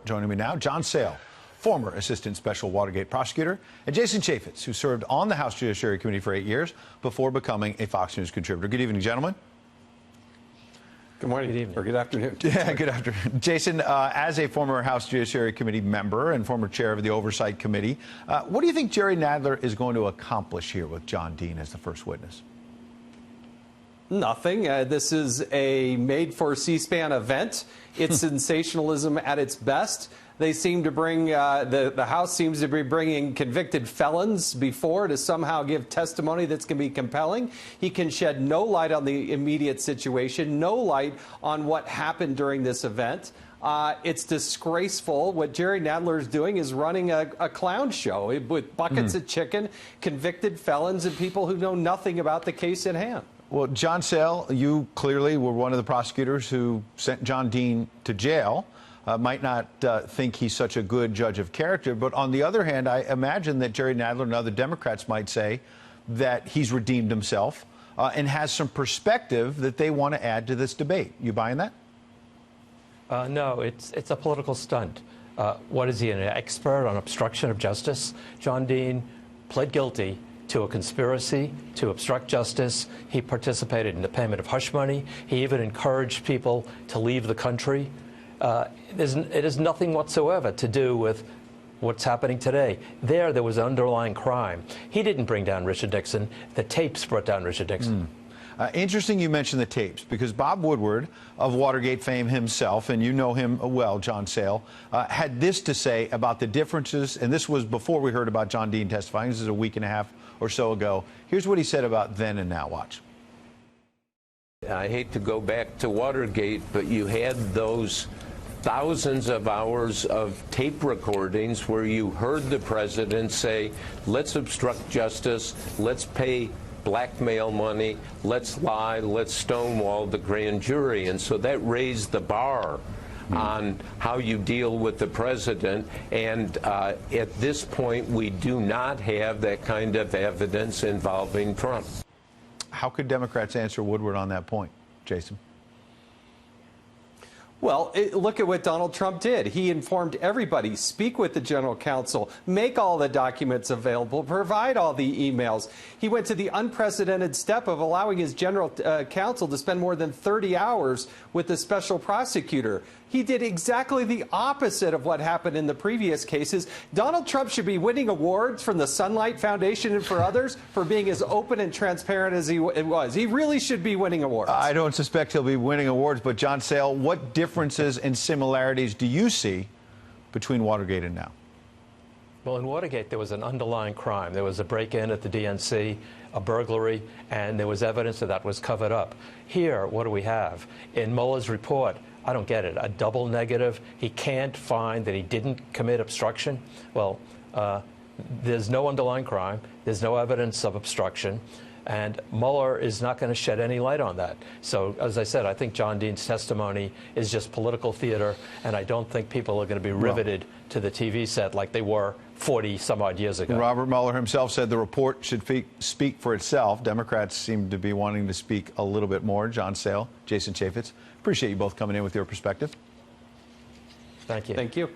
Joining me now, John Sale, former Assistant Special Watergate Prosecutor, and Jason Chaffetz, who served on the House Judiciary Committee for 8 years before becoming a Fox News contributor. Good evening, gentlemen. Good morning. Good evening. Or good afternoon. Yeah, good afternoon. Jason, as a former House Judiciary Committee member and former chair of the Oversight Committee, what do you think Jerry Nadler is going to accomplish here with John Dean as the first witness? Nothing. This is a made-for C-SPAN event. It's sensationalism at its best. They seem to bring, the House seems to be bringing convicted felons before to somehow give testimony that's going to be compelling. He can shed no light on the immediate situation, no light on what happened during this event. It's disgraceful. What Jerry Nadler is doing is running a clown show with buckets of chicken, convicted felons, and people who know nothing about the case at hand. Well, John Sale, you clearly were one of the prosecutors who sent John Dean to jail. Might not think he's such a good judge of character, but on the other hand, I imagine that Jerry Nadler and other Democrats might say that he's redeemed himself and has some perspective that they want to add to this debate. You buying that? No, it's a political stunt. What is he, an expert on obstruction of justice? John Dean pled guilty to a conspiracy to obstruct justice. He participated in the payment of hush money. He even encouraged people to leave the country. It has nothing whatsoever to do with what's happening today. There was an underlying crime. He didn't bring down Richard Nixon. The tapes brought down Richard Nixon. Interesting you mentioned the tapes, because Bob Woodward of Watergate fame himself, and you know him well, John Sale, had this to say about the differences, and this was before we heard about John Dean testifying. This is a week and a half or so ago. Here's what he said about then and now. Watch. I hate to go back to Watergate, but you had those thousands of hours of tape recordings where you heard the president say, let's obstruct justice, let's pay blackmail money, let's lie, let's stonewall the grand jury. And so that raised the bar on how you deal with the president. And at this point, we do not have that kind of evidence involving Trump. How could Democrats answer Woodward on that point, Jason? Well, look at what Donald Trump did. He informed everybody, speak with the general counsel, make all the documents available, provide all the emails. He went to the unprecedented step of allowing his general counsel to spend more than 30 hours with the special prosecutor. He did exactly the opposite of what happened in the previous cases. Donald Trump should be winning awards from the Sunlight Foundation and for others for being as open and transparent as he was. He really should be winning awards. I don't suspect he'll be winning awards, but John Sale, what differences and similarities do you see between Watergate and now? Well, in Watergate, there was an underlying crime. There was a break-in at the DNC, a burglary, and there was evidence that was covered up. Here, what do we have? In Mueller's report, I don't get it. A double negative. He can't find that he didn't commit obstruction. Well, there's no underlying crime. There's no evidence of obstruction. And Mueller is not going to shed any light on that. So, as I said, I think John Dean's testimony is just political theater, and I don't think people are going to be riveted to the TV set like they were 40-some-odd years ago. Robert Mueller himself said the report should speak for itself. Democrats seem to be wanting to speak a little bit more. John Sale, Jason Chaffetz, appreciate you both coming in with your perspective. Thank you. Thank you.